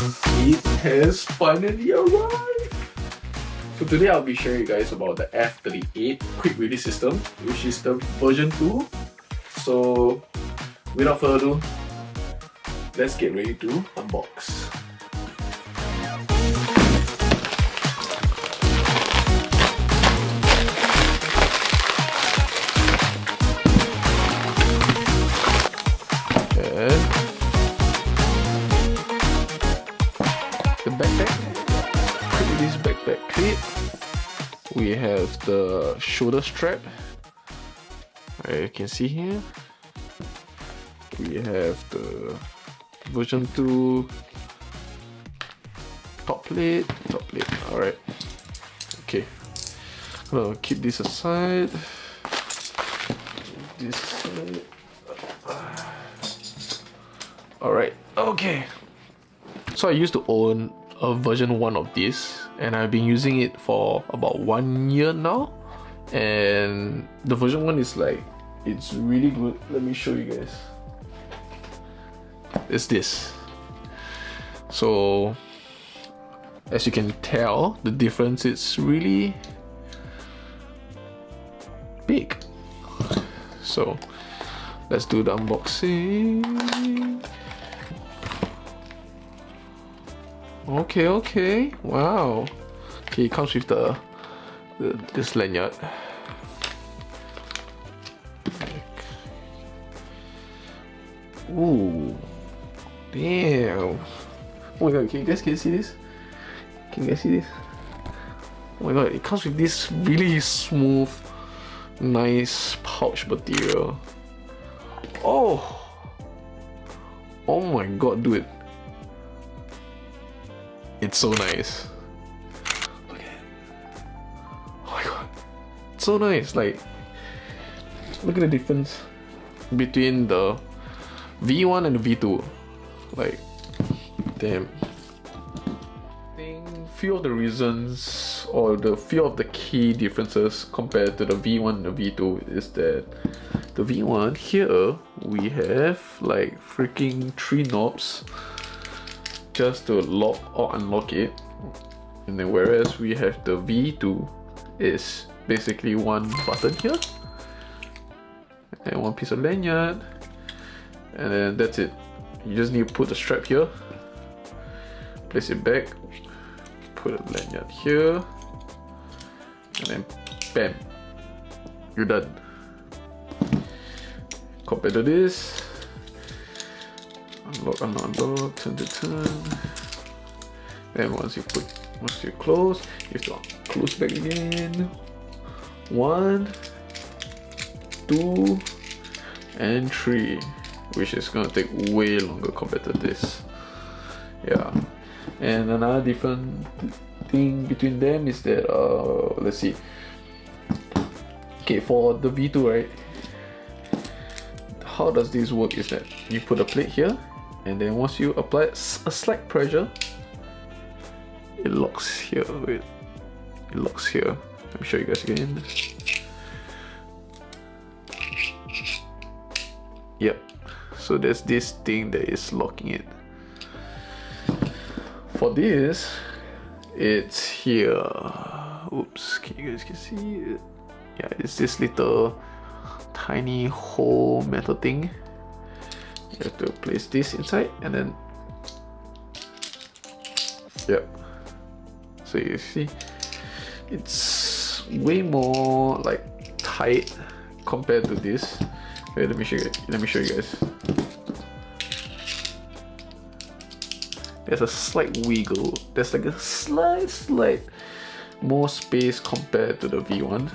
It has finally arrived! So today I'll be sharing you guys about the F38 quick release system, which is the version 2. So without further ado, let's get ready to unbox. The backpack, this backpack clip. We have the shoulder strap, you can see here. We have the version 2 top plate, alright. Okay, I'll keep this aside. This side. Alright, okay. So I used to own a version 1 of this, and I've been using it for about 1 year now. And the version 1 is like, it's really good. Let me show you guys. It's this. So as you can tell, the difference is really big. So let's do the unboxing. Okay, wow. Okay, it comes with this lanyard. Ooh, damn. Oh my god, can you guys see this? Can you guys see this? Oh my god, it comes with this really smooth, nice pouch material. Oh my god, dude. It's so nice. Look at it. Oh my god. It's so nice. Like, look at the difference between the V1 and the V2. Like, damn. I think few of the reasons or the few of the key differences compared to the V1 and the V2 is that the V1 here we have like freaking 3 knobs just to lock or unlock it, and then whereas we have the V2 is basically 1 button here and 1 piece of lanyard, and then that's it. You just need to put the strap here, place it back, put a lanyard here, and then bam, you're done. Compared to this, unlock, turn to turn. Then once you close, you have to close back again. 1, 2, and 3, which is gonna take way longer compared to this. Yeah, and another different thing between them is that let's see. Okay, for the V2, right? How does this work is that you put a plate here, and then once you apply a slight pressure, it locks here. Wait, it locks here. Let me show you guys again. Yep. So there's this thing that is locking it. For this, it's here. Oops, can you guys see it? Yeah, it's this little tiny whole metal thing. You have to place this inside, and then yep. So you see, it's way more like tight compared to this. Wait, let me show you guys. There's a slight wiggle. There's like a slight more space compared to the V1.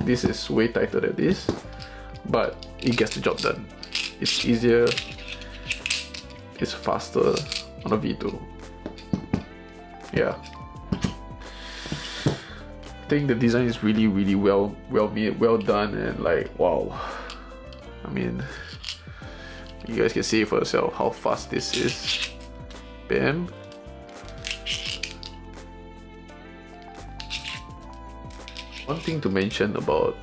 This is way tighter than this, but it gets the job done. It's easier, it's faster on a V2. Yeah, I think the design is really well made, well done, and like, wow. I mean, you guys can see for yourself how fast this is. Bam. One thing to mention about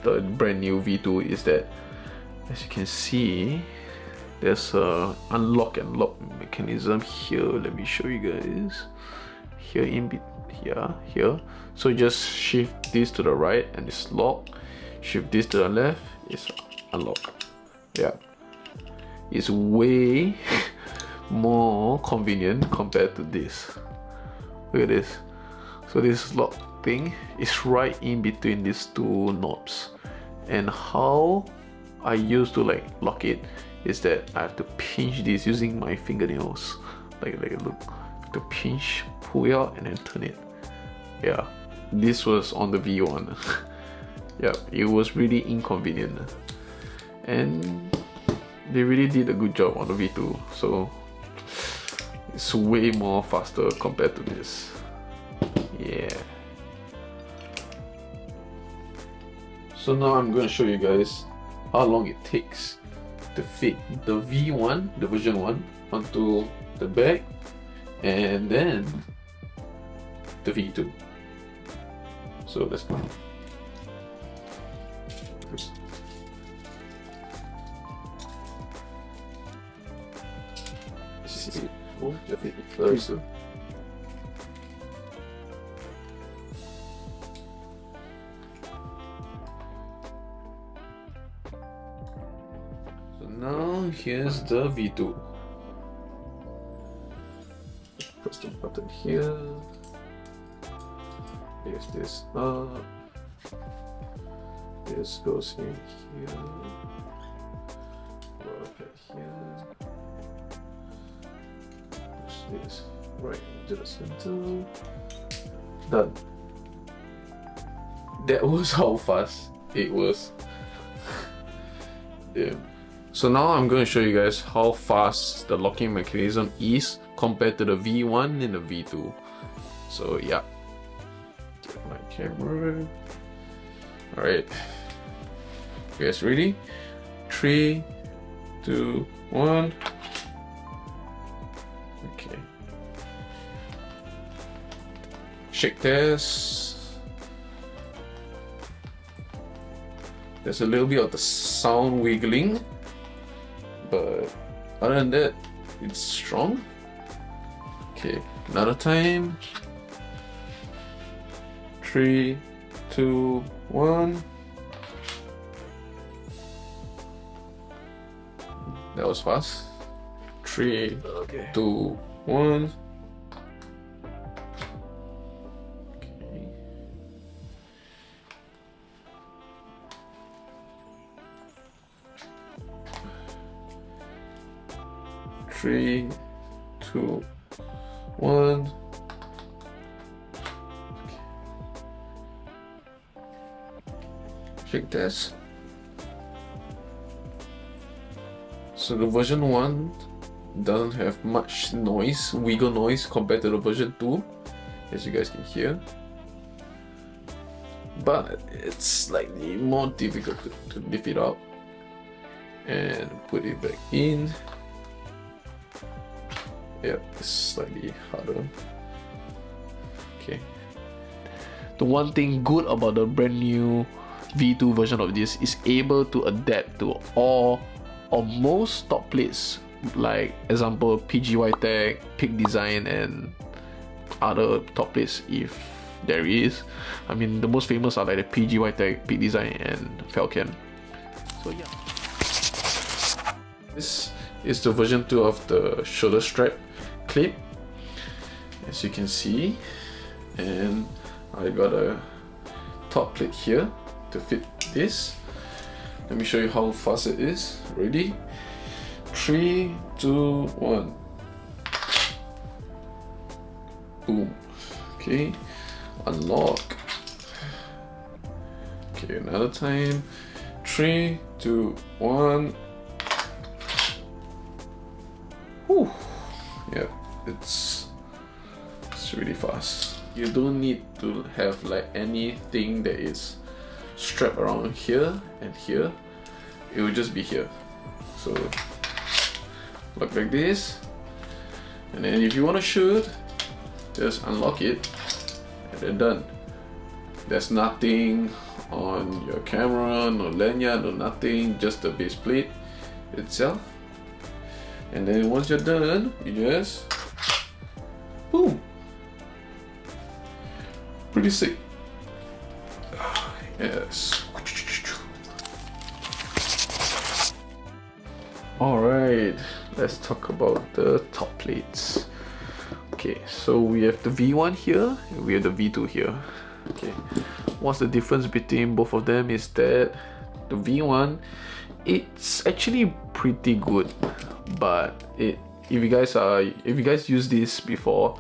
the brand new V2 is that, as you can see, there's a unlock and lock mechanism here. Let me show you guys. Here here. So just shift this to the right and it's locked. Shift this to the left, it's unlocked. Yeah, it's way more convenient compared to this. Look at this. So this lock thing is right in between these two knobs, and how I used to like lock it is that I have to pinch this using my fingernails. Like look, to pinch, pull it out, and then turn it. Yeah, this was on the V1. Yeah, it was really inconvenient, and they really did a good job on the V2. So it's way more faster compared to this. Yeah. So now I'm going to show you guys how long it takes to fit the V1, the version 1, onto the back, and then the V2. So let's go. So now here's the V2. Press the button here. There's this up. This goes in here. Okay, here. Push this right into the center. Done. That was how fast it was. Yeah. So now I'm going to show you guys how fast the locking mechanism is compared to the V1 and the V2. So yeah. Get my camera. Alright. You guys ready? 3, 2, 1. Okay. Shake test. There's a little bit of the sound wiggling, but other than that, it's strong. Okay, another time. 3, 2, 1. That was fast. 3, 2, 1. Okay. 3, 2, 1. Shake test. So the version 1 doesn't have much noise, wiggle noise compared to the version 2, as you guys can hear. But it's slightly more difficult to lift it up and put it back in. Yeah, it's slightly harder. Okay. The one thing good about the brand new V2 version of this is able to adapt to all or most top plates, like example PGY Tech, Peak Design, and other top plates if there is. I mean, the most famous are like the PGY Tech, Peak Design, and FALCAM. So yeah. This is the version 2 of the shoulder strap clip, as you can see, and I got a top plate here to fit this. Let me show you how fast it is. Ready? 3, 2, 1. Boom. Okay. Unlock. Okay, another time. 3, 2, 1. Whew. Yeah, it's really fast. You don't need to have like anything that is strapped around here and here. It will just be here. So look like this, and then if you want to shoot, just unlock it and then done. There's nothing on your camera, no lanyard, no nothing, just the base plate itself. And then once you're done, you just boom. Pretty sick. Yes. Alright, let's talk about the top plates. Okay, so we have the V1 here, and we have the V2 here. Okay, what's the difference between both of them is that the V1, it's actually pretty good, but if you guys use this before,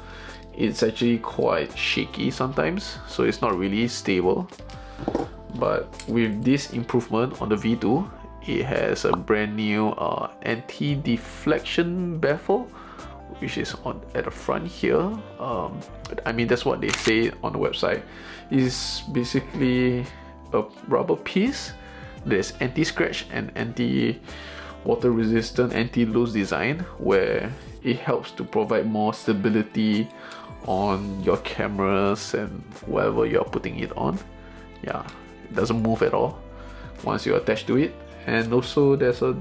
it's actually quite shaky sometimes, so it's not really stable. But with this improvement on the V2, it has a brand new anti-deflection baffle, which is at the front here. I mean, that's what they say on the website. It's basically a rubber piece that's anti-scratch and anti-water resistant, anti-loose design, where it helps to provide more stability on your cameras and whatever you're putting it on. Yeah, it doesn't move at all once you're attached to it. And also there's a,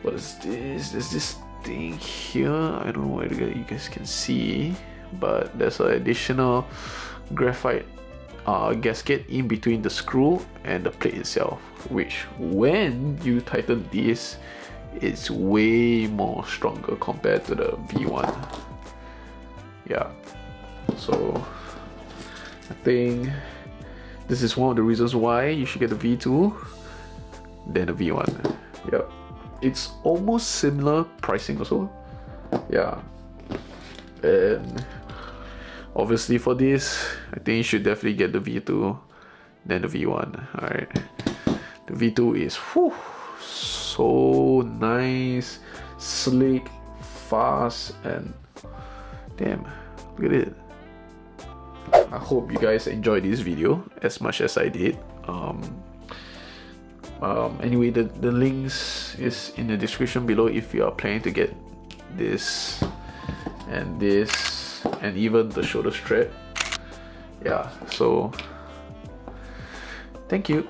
what is this? There's this thing here. I don't know whether you guys can see, but there's an additional graphite gasket in between the screw and the plate itself, which when you tighten this, it's way more stronger compared to the V1. Yeah, so I think this is one of the reasons why you should get the V2 than the V1. Yep, it's almost similar pricing also. Yeah, and obviously for this, I think you should definitely get the V2 than the V1. Alright, the V2 is so nice, slick, fast, and damn, look at it. I hope you guys enjoyed this video as much as I did. Anyway, the links is in the description below if you are planning to get this and even the shoulder strap. Yeah, so thank you.